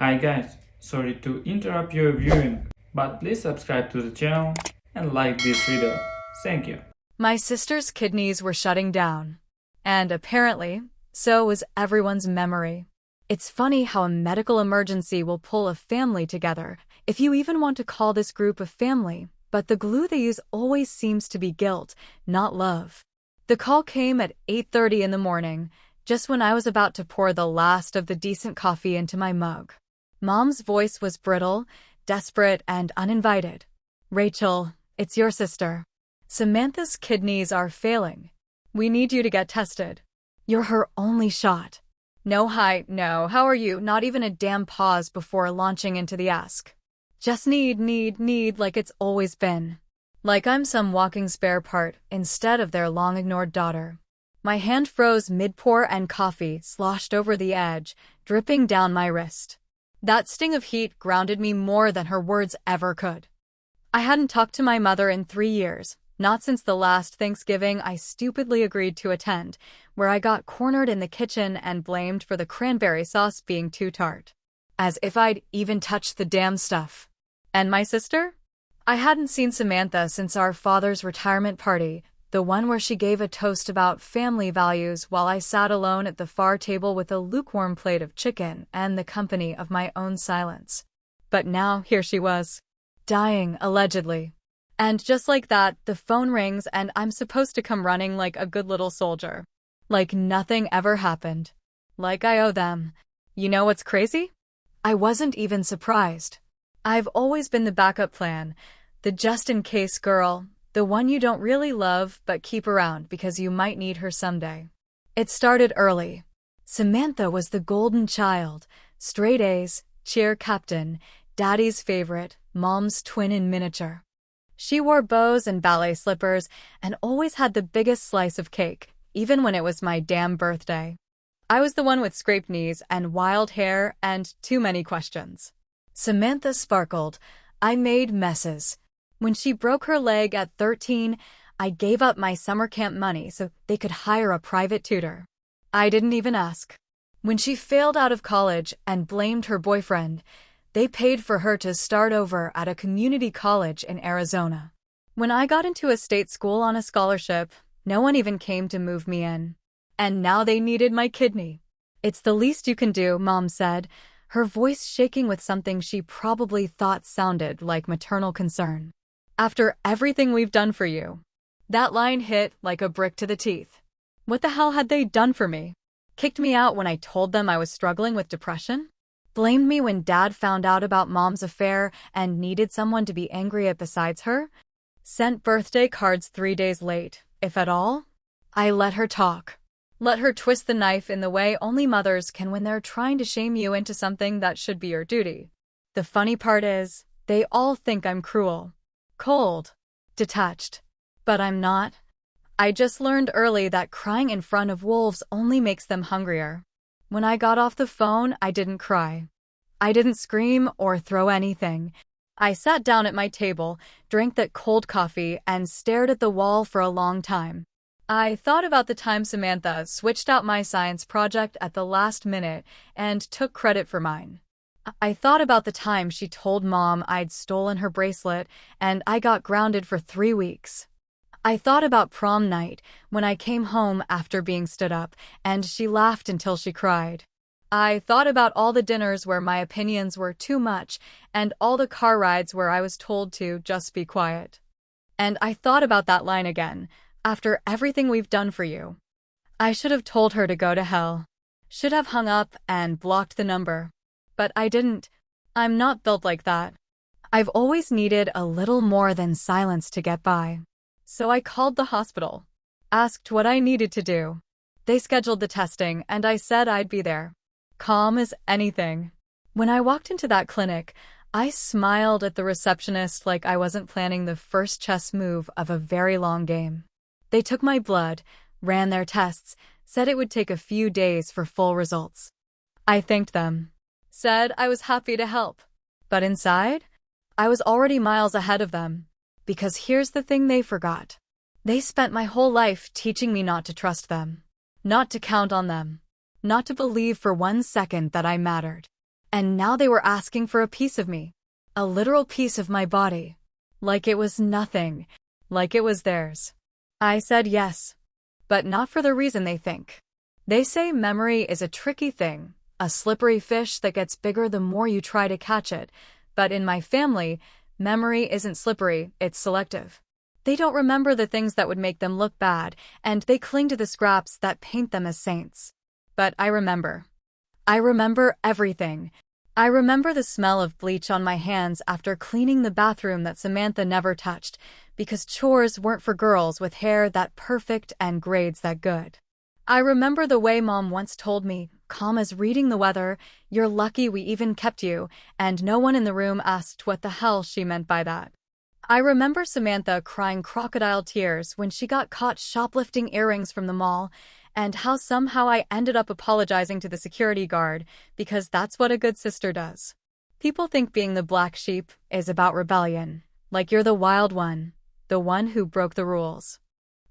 Hi guys, sorry to interrupt your viewing, but please subscribe to the channel and like this video. Thank you. My sister's kidneys were shutting down. And apparently, so was everyone's memory. It's funny how a medical emergency will pull a family together, if you even want to call this group a family, but the glue they use always seems to be guilt, not love. The call came at 8:30 in the morning, just when I was about to pour the last of the decent coffee into my mug. Mom's voice was brittle, desperate, and uninvited. "Rachel, it's your sister. Samantha's kidneys are failing. We need you to get tested. You're her only shot." No hi, no, how are you? Not even a damn pause before launching into the ask. Just need like it's always been. Like I'm some walking spare part instead of their long-ignored daughter. My hand froze mid-pour and coffee sloshed over the edge, dripping down my wrist. That sting of heat grounded me more than her words ever could. I hadn't talked to my mother in 3 years, not since the last Thanksgiving I stupidly agreed to attend, where I got cornered in the kitchen and blamed for the cranberry sauce being too tart. As if I'd even touched the damn stuff. And my sister? I hadn't seen Samantha since our father's retirement party, the one where she gave a toast about family values while I sat alone at the far table with a lukewarm plate of chicken and the company of my own silence. But now here she was. Dying, allegedly. And just like that, the phone rings and I'm supposed to come running like a good little soldier. Like nothing ever happened. Like I owe them. You know what's crazy? I wasn't even surprised. I've always been the backup plan, the just-in-case girl, the one you don't really love but keep around because you might need her someday. It started early. Samantha was the golden child, straight A's, cheer captain, daddy's favorite, mom's twin in miniature. She wore bows and ballet slippers and always had the biggest slice of cake, even when it was my damn birthday. I was the one with scraped knees and wild hair and too many questions. Samantha sparkled. I made messes. When she broke her leg at 13, I gave up my summer camp money so they could hire a private tutor. I didn't even ask. When she failed out of college and blamed her boyfriend, they paid for her to start over at a community college in Arizona. When I got into a state school on a scholarship, no one even came to move me in. And now they needed my kidney. "It's the least you can do," Mom said, her voice shaking with something she probably thought sounded like maternal concern. "After everything we've done for you." That line hit like a brick to the teeth. What the hell had they done for me? Kicked me out when I told them I was struggling with depression? Blamed me when Dad found out about Mom's affair and needed someone to be angry at besides her? Sent birthday cards 3 days late, if at all? I let her talk. Let her twist the knife in the way only mothers can when they're trying to shame you into something that should be your duty. The funny part is, they all think I'm cruel, cold, detached. But I'm not. I just learned early that crying in front of wolves only makes them hungrier. When I got off the phone, I didn't cry. I didn't scream or throw anything. I sat down at my table, drank that cold coffee, and stared at the wall for a long time. I thought about the time Samantha switched out my science project at the last minute and took credit for mine. I thought about the time she told Mom I'd stolen her bracelet and I got grounded for 3 weeks. I thought about prom night when I came home after being stood up and she laughed until she cried. I thought about all the dinners where my opinions were too much and all the car rides where I was told to just be quiet. And I thought about that line again. After everything we've done for you. I should have told her to go to hell. Should have hung up and blocked the number. But I didn't. I'm not built like that. I've always needed a little more than silence to get by. So I called the hospital. Asked what I needed to do. They scheduled the testing and I said I'd be there. Calm as anything. When I walked into that clinic, I smiled at the receptionist like I wasn't planning the first chess move of a very long game. They took my blood, ran their tests, said it would take a few days for full results. I thanked them. Said I was happy to help. But inside, I was already miles ahead of them. Because here's the thing they forgot. They spent my whole life teaching me not to trust them. Not to count on them. Not to believe for 1 second that I mattered. And now they were asking for a piece of me. A literal piece of my body. Like it was nothing. Like it was theirs. I said yes. But not for the reason they think. They say memory is a tricky thing, a slippery fish that gets bigger the more you try to catch it. But in my family, memory isn't slippery, it's selective. They don't remember the things that would make them look bad, and they cling to the scraps that paint them as saints. But I remember. I remember everything. I remember the smell of bleach on my hands after cleaning the bathroom that Samantha never touched, because chores weren't for girls with hair that perfect and grades that good. I remember the way Mom once told me, calm as reading the weather, "You're lucky we even kept you," and no one in the room asked what the hell she meant by that. I remember Samantha crying crocodile tears when she got caught shoplifting earrings from the mall, and how somehow I ended up apologizing to the security guard, because that's what a good sister does. People think being the black sheep is about rebellion, like you're the wild one, the one who broke the rules.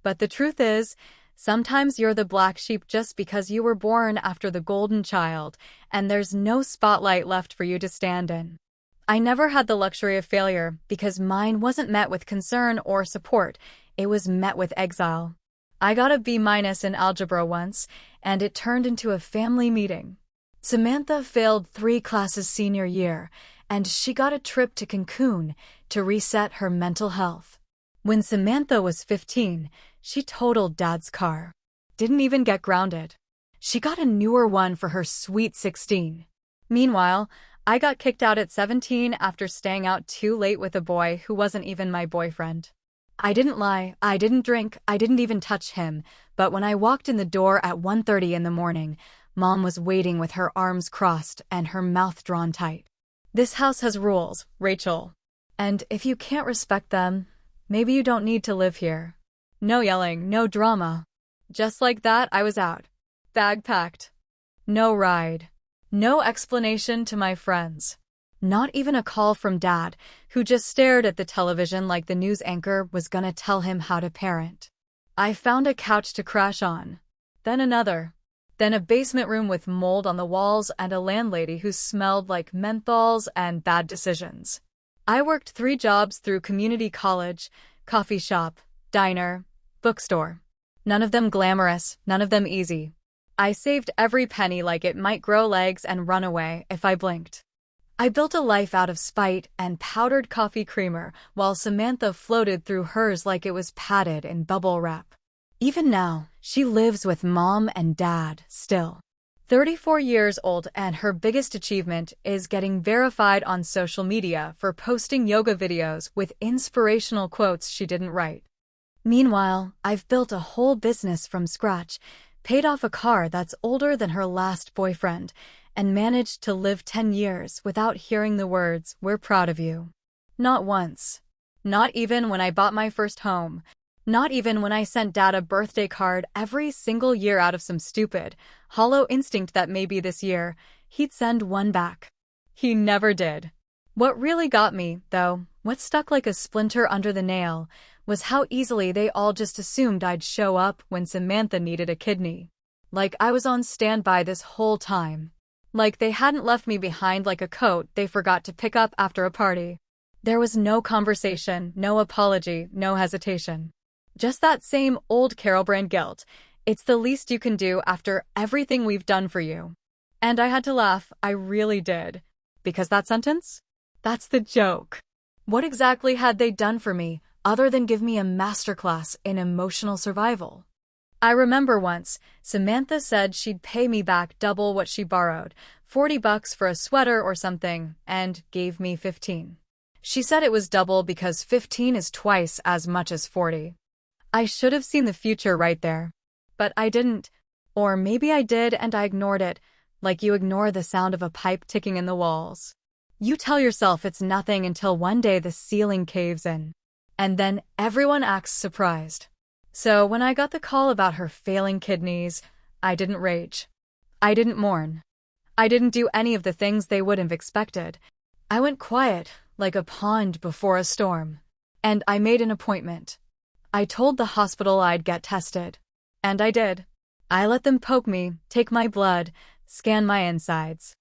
But the truth is, sometimes you're the black sheep just because you were born after the golden child, and there's no spotlight left for you to stand in. I never had the luxury of failure because mine wasn't met with concern or support, it was met with exile. I got a B- in algebra once, and it turned into a family meeting. Samantha failed 3 classes senior year, and she got a trip to Cancun to reset her mental health. When Samantha was 15, she totaled Dad's car. Didn't even get grounded. She got a newer one for her sweet 16. Meanwhile, I got kicked out at 17 after staying out too late with a boy who wasn't even my boyfriend. I didn't lie, I didn't drink, I didn't even touch him, but when I walked in the door at 1:30 in the morning, Mom was waiting with her arms crossed and her mouth drawn tight. This house has rules, Rachel. And if you can't respect them, maybe you don't need to live here. No yelling, no drama. Just like that, I was out. Bag packed. No ride. No explanation to my friends. Not even a call from Dad, who just stared at the television like the news anchor was gonna tell him how to parent. I found a couch to crash on. Then another. Then a basement room with mold on the walls and a landlady who smelled like menthols and bad decisions. I worked 3 jobs through community college, coffee shop, diner, bookstore. None of them glamorous, none of them easy. I saved every penny like it might grow legs and run away if I blinked. I built a life out of spite and powdered coffee creamer while Samantha floated through hers like it was padded in bubble wrap. Even now, she lives with Mom and Dad still. 34 years old, and her biggest achievement is getting verified on social media for posting yoga videos with inspirational quotes she didn't write. Meanwhile, I've built a whole business from scratch, paid off a car that's older than her last boyfriend, and managed to live 10 years without hearing the words, "We're proud of you." Not once. Not even when I bought my first home. Not even when I sent Dad a birthday card every single year out of some stupid, hollow instinct that maybe this year, he'd send one back. He never did. What really got me, though, what stuck like a splinter under the nail, was how easily they all just assumed I'd show up when Samantha needed a kidney. Like I was on standby this whole time. Like they hadn't left me behind like a coat they forgot to pick up after a party. There was no conversation, no apology, no hesitation. Just that same old Carol brand guilt. It's the least you can do after everything we've done for you. And I had to laugh, I really did. Because that sentence? That's the joke. What exactly had they done for me, other than give me a masterclass in emotional survival? I remember once, Samantha said she'd pay me back double what she borrowed, $40 for a sweater or something, and gave me 15. She said it was double because 15 is twice as much as 40. I should have seen the future right there. But I didn't. Or maybe I did and I ignored it, like you ignore the sound of a pipe ticking in the walls. You tell yourself it's nothing until one day the ceiling caves in. And then everyone acts surprised. So when I got the call about her failing kidneys, I didn't rage. I didn't mourn. I didn't do any of the things they would have expected. I went quiet, like a pond before a storm. And I made an appointment. I told the hospital I'd get tested. And I did. I let them poke me, take my blood, scan my insides.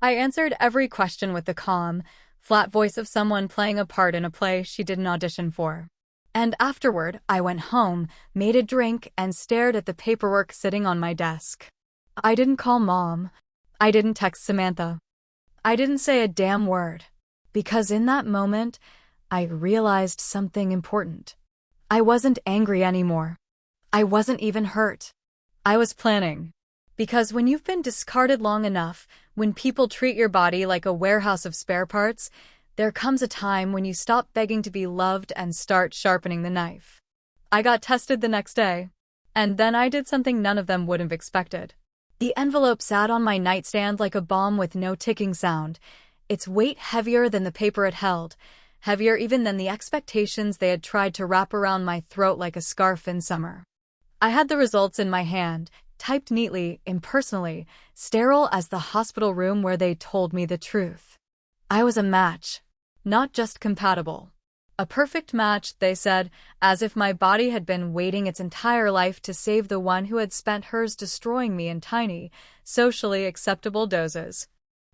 I answered every question with the calm, flat voice of someone playing a part in a play she didn't audition for. And afterward, I went home, made a drink, and stared at the paperwork sitting on my desk. I didn't call Mom. I didn't text Samantha. I didn't say a damn word. Because in that moment, I realized something important. I wasn't angry anymore. I wasn't even hurt. I was planning. Because when you've been discarded long enough, when people treat your body like a warehouse of spare parts, there comes a time when you stop begging to be loved and start sharpening the knife. I got tested the next day. And then I did something none of them would have expected. The envelope sat on my nightstand like a bomb with no ticking sound, its weight heavier than the paper it held, heavier even than the expectations they had tried to wrap around my throat like a scarf in summer. I had the results in my hand, typed neatly, impersonally, sterile as the hospital room where they told me the truth. I was a match, not just compatible. A perfect match, they said, as if my body had been waiting its entire life to save the one who had spent hers destroying me in tiny, socially acceptable doses.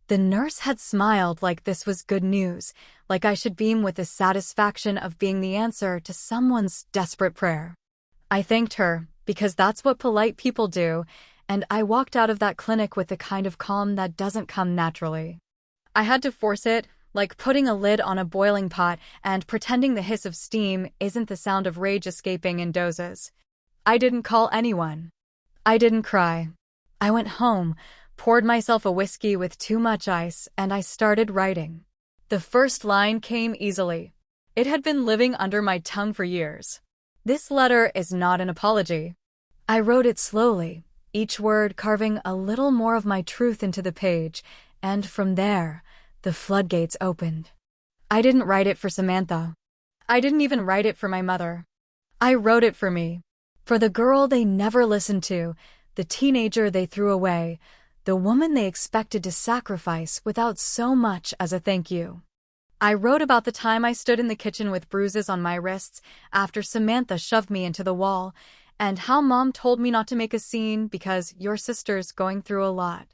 The nurse had smiled like this was good news, like I should beam with the satisfaction of being the answer to someone's desperate prayer. I thanked her, because that's what polite people do, and I walked out of that clinic with the kind of calm that doesn't come naturally. I had to force it, like putting a lid on a boiling pot and pretending the hiss of steam isn't the sound of rage escaping in doses. I didn't call anyone. I didn't cry. I went home, poured myself a whiskey with too much ice, and I started writing. The first line came easily. It had been living under my tongue for years. This letter is not an apology. I wrote it slowly, each word carving a little more of my truth into the page, and from there, the floodgates opened. I didn't write it for Samantha. I didn't even write it for my mother. I wrote it for me. For the girl they never listened to, the teenager they threw away, the woman they expected to sacrifice without so much as a thank you. I wrote about the time I stood in the kitchen with bruises on my wrists after Samantha shoved me into the wall, and how Mom told me not to make a scene because your sister's going through a lot.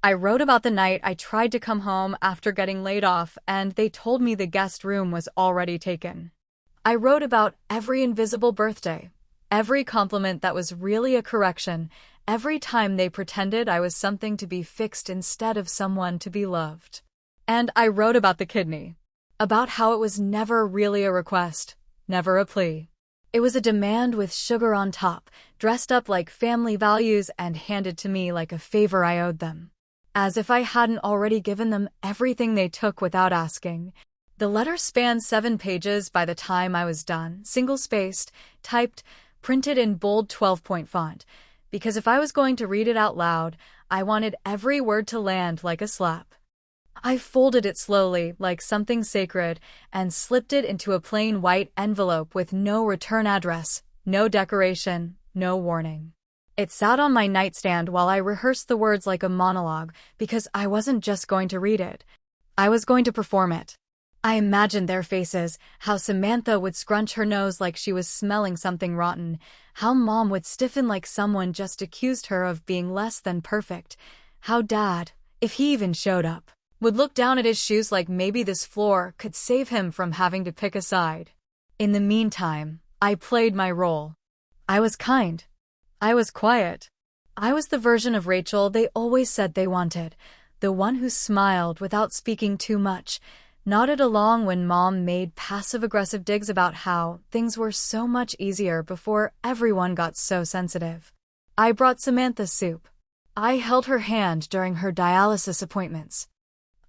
I wrote about the night I tried to come home after getting laid off and they told me the guest room was already taken. I wrote about every invisible birthday, every compliment that was really a correction, every time they pretended I was something to be fixed instead of someone to be loved. And I wrote about the kidney, about how it was never really a request, never a plea. It was a demand with sugar on top, dressed up like family values and handed to me like a favor I owed them. As if I hadn't already given them everything they took without asking. The letter spanned 7 pages by the time I was done, single-spaced, typed, printed in bold 12-point font, because if I was going to read it out loud, I wanted every word to land like a slap. I folded it slowly, like something sacred, and slipped it into a plain white envelope with no return address, no decoration, no warning. It sat on my nightstand while I rehearsed the words like a monologue, because I wasn't just going to read it. I was going to perform it. I imagined their faces, how Samantha would scrunch her nose like she was smelling something rotten, how Mom would stiffen like someone just accused her of being less than perfect, how Dad, if he even showed up, would look down at his shoes like maybe this floor could save him from having to pick a side. In the meantime, I played my role. I was kind. I was quiet. I was the version of Rachel they always said they wanted, the one who smiled without speaking too much, nodded along when Mom made passive-aggressive digs about how things were so much easier before everyone got so sensitive. I brought Samantha soup. I held her hand during her dialysis appointments.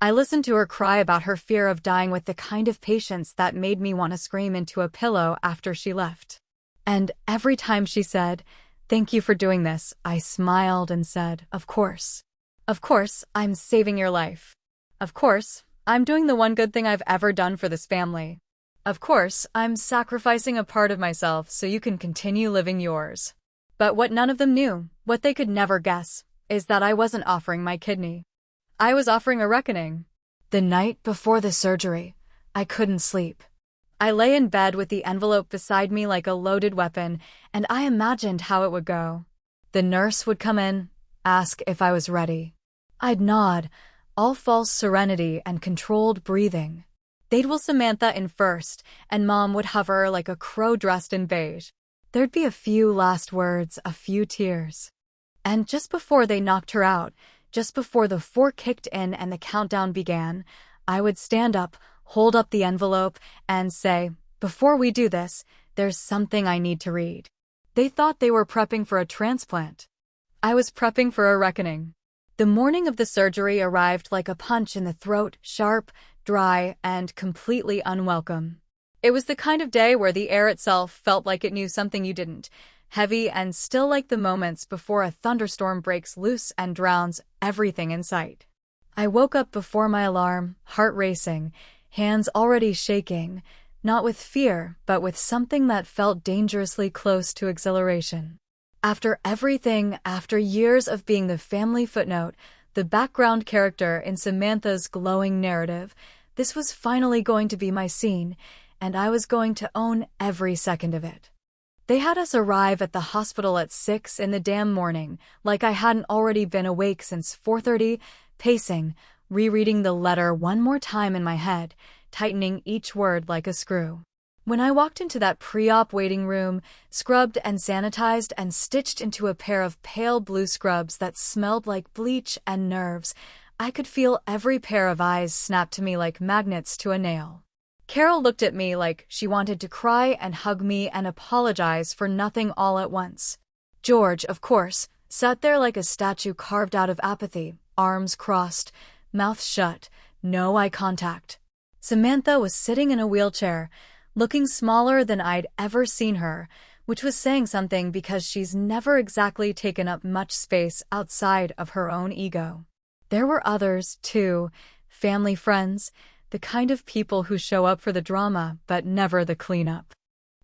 I listened to her cry about her fear of dying with the kind of patience that made me want to scream into a pillow after she left. And every time she said, "Thank you for doing this," I smiled and said, "Of course. Of course, I'm saving your life. Of course, I'm doing the one good thing I've ever done for this family. Of course, I'm sacrificing a part of myself so you can continue living yours." But what none of them knew, what they could never guess, is that I wasn't offering my kidney. I was offering a reckoning. The night before the surgery, I couldn't sleep. I lay in bed with the envelope beside me like a loaded weapon, and I imagined how it would go. The nurse would come in, ask if I was ready. I'd nod, all false serenity and controlled breathing. They'd wheel Samantha in first, and Mom would hover like a crow dressed in beige. There'd be a few last words, a few tears. And just before they knocked her out, just before the 4 kicked in and the countdown began, I would stand up, hold up the envelope, and say, "Before we do this, there's something I need to read." They thought they were prepping for a transplant. I was prepping for a reckoning. The morning of the surgery arrived like a punch in the throat, sharp, dry, and completely unwelcome. It was the kind of day where the air itself felt like it knew something you didn't, heavy and still like the moments before a thunderstorm breaks loose and drowns everything in sight. I woke up before my alarm, heart racing, hands already shaking, not with fear, but with something that felt dangerously close to exhilaration. After everything, after years of being the family footnote, the background character in Samantha's glowing narrative, this was finally going to be my scene, and I was going to own every second of it. They had us arrive at the hospital at 6 in the damn morning, like I hadn't already been awake since 4:30, pacing, rereading the letter one more time in my head, tightening each word like a screw. When I walked into that pre-op waiting room, scrubbed and sanitized and stitched into a pair of pale blue scrubs that smelled like bleach and nerves, I could feel every pair of eyes snap to me like magnets to a nail. Carol looked at me like she wanted to cry and hug me and apologize for nothing all at once. George, of course, sat there like a statue carved out of apathy, arms crossed, mouth shut, no eye contact. Samantha was sitting in a wheelchair, looking smaller than I'd ever seen her, which was saying something because she's never exactly taken up much space outside of her own ego. There were others, too, family friends, the kind of people who show up for the drama but never the cleanup.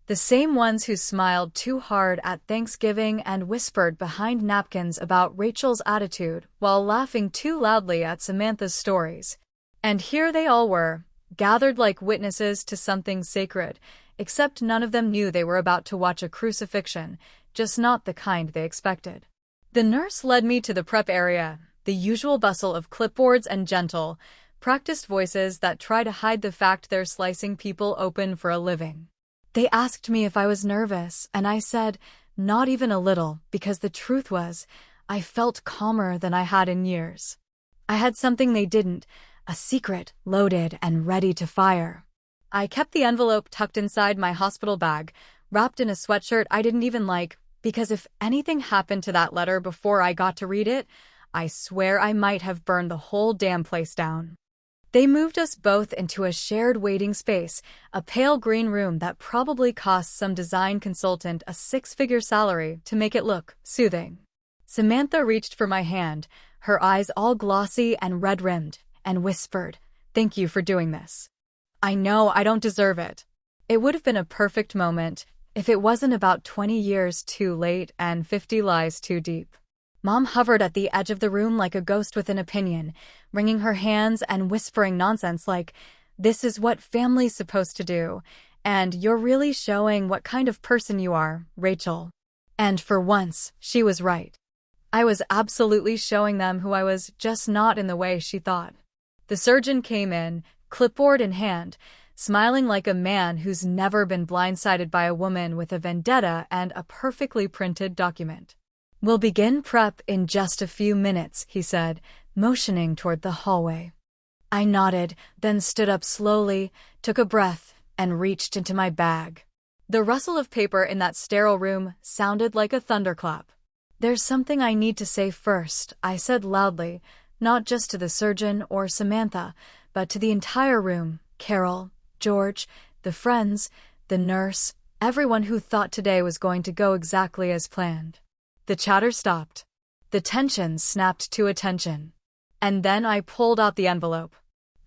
The same ones who smiled too hard at Thanksgiving and whispered behind napkins about Rachel's attitude while laughing too loudly at Samantha's stories. And here they all were, gathered like witnesses to something sacred, except none of them knew they were about to watch a crucifixion, just not the kind they expected. The nurse led me to the prep area, the usual bustle of clipboards and gentle, practiced voices that try to hide the fact they're slicing people open for a living. They asked me if I was nervous, and I said, not even a little, because the truth was, I felt calmer than I had in years. I had something they didn't, a secret, loaded and ready to fire. I kept the envelope tucked inside my hospital bag, wrapped in a sweatshirt I didn't even like, because if anything happened to that letter before I got to read it, I swear I might have burned the whole damn place down. They moved us both into a shared waiting space, a pale green room that probably cost some design consultant a 6-figure salary to make it look soothing. Samantha reached for my hand, her eyes all glossy and red-rimmed, and whispered, "Thank you for doing this. I know I don't deserve it." It would have been a perfect moment if it wasn't about 20 years too late and 50 lies too deep. Mom hovered at the edge of the room like a ghost with an opinion, wringing her hands and whispering nonsense like, "This is what family's supposed to do, and you're really showing what kind of person you are, Rachel." And for once, she was right. I was absolutely showing them who I was, just not in the way she thought. The surgeon came in, clipboard in hand, smiling like a man who's never been blindsided by a woman with a vendetta and a perfectly printed document. "We'll begin prep in just a few minutes," he said, motioning toward the hallway. I nodded, then stood up slowly, took a breath, and reached into my bag. The rustle of paper in that sterile room sounded like a thunderclap. "There's something I need to say first," I said loudly, not just to the surgeon or Samantha, but to the entire room, Carol, George, the friends, the nurse, everyone who thought today was going to go exactly as planned. The chatter stopped. The tension snapped to attention. And then I pulled out the envelope.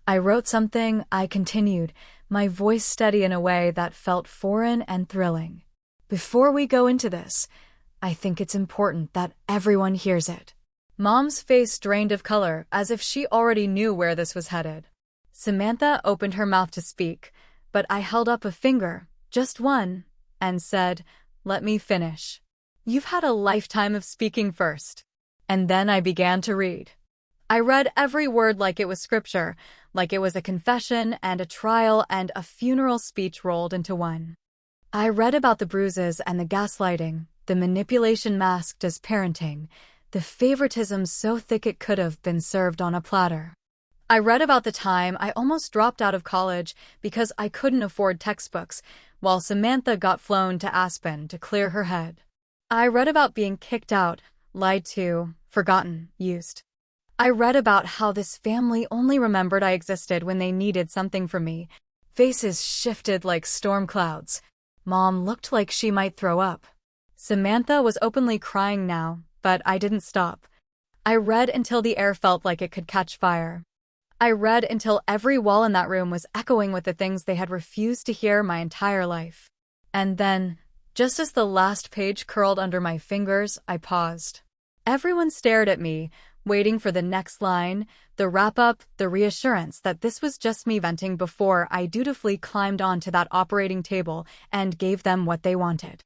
I wrote something, I continued, my voice steady in a way that felt foreign and thrilling. "Before we go into this, I think it's important that everyone hears it." Mom's face drained of color, as if she already knew where this was headed. Samantha opened her mouth to speak, but I held up a finger, just one, and said, "Let me finish. You've had a lifetime of speaking first." And then I began to read. I read every word like it was scripture, like it was a confession and a trial and a funeral speech rolled into one. I read about the bruises and the gaslighting, the manipulation masked as parenting, the favoritism so thick it could have been served on a platter. I read about the time I almost dropped out of college because I couldn't afford textbooks, while Samantha got flown to Aspen to clear her head. I read about being kicked out, lied to, forgotten, used. I read about how this family only remembered I existed when they needed something from me. Faces shifted like storm clouds. Mom looked like she might throw up. Samantha was openly crying now, but I didn't stop. I read until the air felt like it could catch fire. I read until every wall in that room was echoing with the things they had refused to hear my entire life. And then, just as the last page curled under my fingers, I paused. Everyone stared at me, waiting for the next line, the wrap-up, the reassurance that this was just me venting before I dutifully climbed onto that operating table and gave them what they wanted.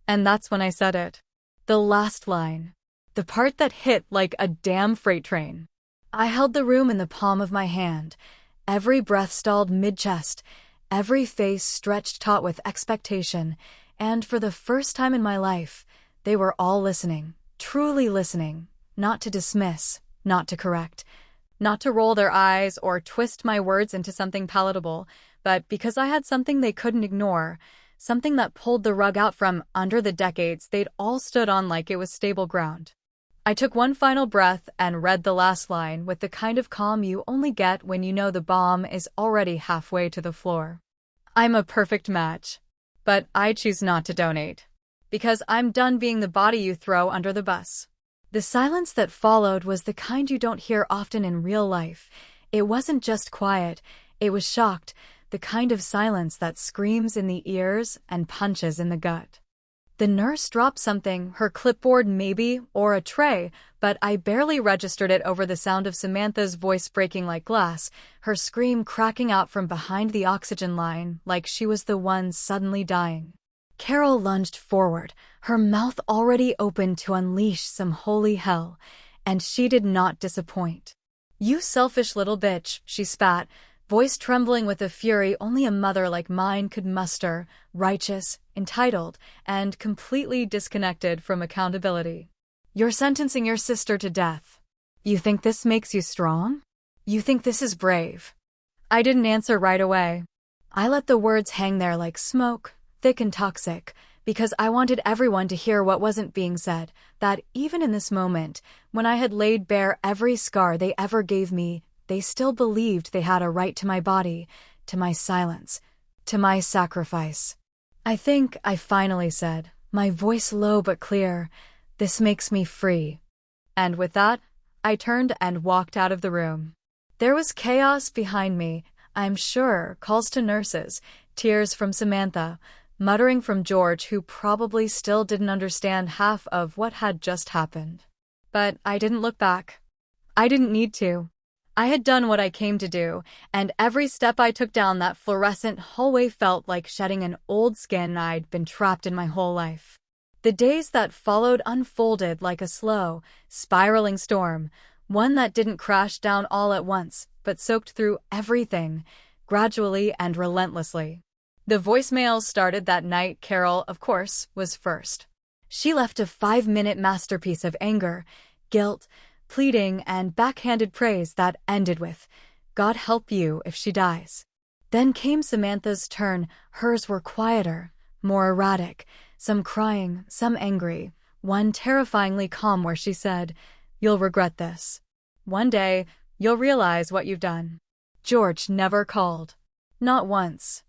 And that's when I said it. The last line. The part that hit like a damn freight train. I held the room in the palm of my hand, every breath stalled mid-chest, every face stretched taut with expectation, and for the first time in my life, they were all listening, truly listening, not to dismiss, not to correct, not to roll their eyes or twist my words into something palatable, but because I had something they couldn't ignore, something that pulled the rug out from under the decades they'd all stood on like it was stable ground. I took one final breath and read the last line with the kind of calm you only get when you know the bomb is already halfway to the floor. I'm a perfect match. But I choose not to donate. Because I'm done being the body you throw under the bus. The silence that followed was the kind you don't hear often in real life. It wasn't just quiet, it was shocked, the kind of silence that screams in the ears and punches in the gut. The nurse dropped something, her clipboard maybe, or a tray, but I barely registered it over the sound of Samantha's voice breaking like glass, her scream cracking out from behind the oxygen line like she was the one suddenly dying. Carol lunged forward, her mouth already open to unleash some holy hell, and she did not disappoint. "You selfish little bitch," she spat, voice trembling with a fury only a mother like mine could muster, righteous, entitled, and completely disconnected from accountability. "You're sentencing your sister to death. You think this makes you strong? You think this is brave?" I didn't answer right away. I let the words hang there like smoke, thick and toxic, because I wanted everyone to hear what wasn't being said, that even in this moment, when I had laid bare every scar they ever gave me, they still believed they had a right to my body, to my silence, to my sacrifice. "I think," I finally said, my voice low but clear, "this makes me free." And with that, I turned and walked out of the room. There was chaos behind me, I'm sure, calls to nurses, tears from Samantha, muttering from George who probably still didn't understand half of what had just happened. But I didn't look back. I didn't need to. I had done what I came to do, and every step I took down that fluorescent hallway felt like shedding an old skin I'd been trapped in my whole life. The days that followed unfolded like a slow, spiraling storm, one that didn't crash down all at once, but soaked through everything, gradually and relentlessly. The voicemails started that night. Carol, of course, was first. She left a 5-minute masterpiece of anger, guilt, pleading, and backhanded praise that ended with, "God help you if she dies." Then came Samantha's turn. Hers were quieter, more erratic, some crying, some angry, one terrifyingly calm where she said, "You'll regret this. One day, you'll realize what you've done." George never called. Not once.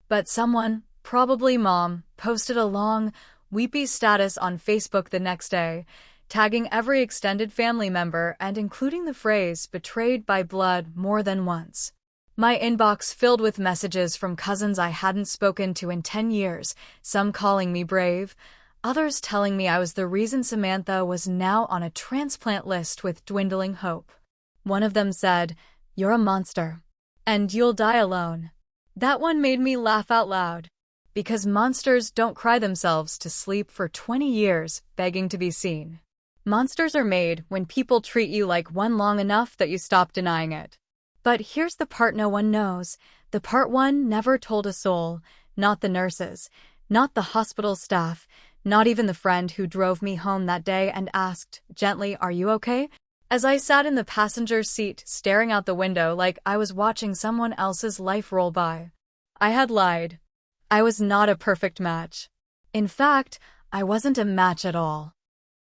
But someone, probably Mom, posted a long, weepy status on Facebook the next day, tagging every extended family member and including the phrase "betrayed by blood" more than once. My inbox filled with messages from cousins I hadn't spoken to in 10 years, some calling me brave, others telling me I was the reason Samantha was now on a transplant list with dwindling hope. One of them said, "You're a monster. And you'll die alone." That one made me laugh out loud. Because monsters don't cry themselves to sleep for 20 years begging to be seen. Monsters are made when people treat you like one long enough that you stop denying it. But here's the part no one knows. The part one never told a soul. Not the nurses, not the hospital staff, not even the friend who drove me home that day and asked, gently, "Are you okay?" As I sat in the passenger seat staring out the window like I was watching someone else's life roll by. I had lied. I was not a perfect match. In fact, I wasn't a match at all.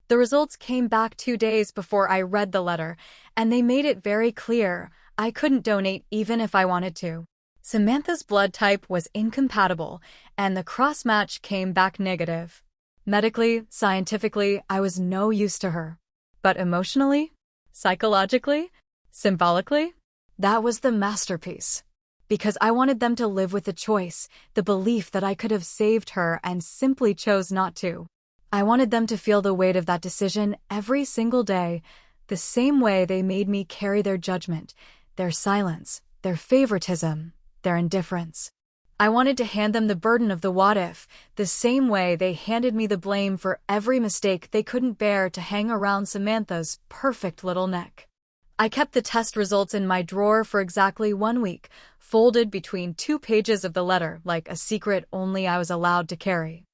The results came back 2 days before I read the letter, and they made it very clear I couldn't donate even if I wanted to. Samantha's blood type was incompatible, and the cross-match came back negative. Medically, scientifically, I was no use to her. But emotionally, psychologically, symbolically, that was the masterpiece. Because I wanted them to live with the choice, the belief that I could have saved her and simply chose not to. I wanted them to feel the weight of that decision every single day, the same way they made me carry their judgment, their silence, their favoritism, their indifference. I wanted to hand them the burden of the what if, the same way they handed me the blame for every mistake they couldn't bear to hang around Samantha's perfect little neck. I kept the test results in my drawer for exactly 1 week, folded between 2 pages of the letter like a secret only I was allowed to carry.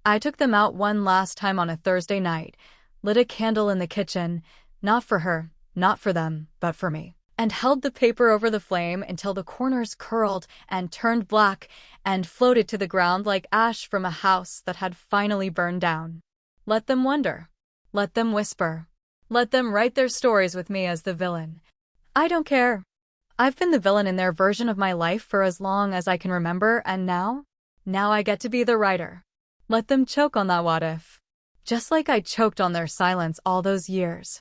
I took them out one last time on a Thursday night, lit a candle in the kitchen, not for her, not for them, but for me, and held the paper over the flame until the corners curled and turned black and floated to the ground like ash from a house that had finally burned down. Let them wonder. Let them whisper. Let them write their stories with me as the villain. I don't care. I've been the villain in their version of my life for as long as I can remember, and now I get to be the writer. Let them choke on that what if. Just like I choked on their silence all those years.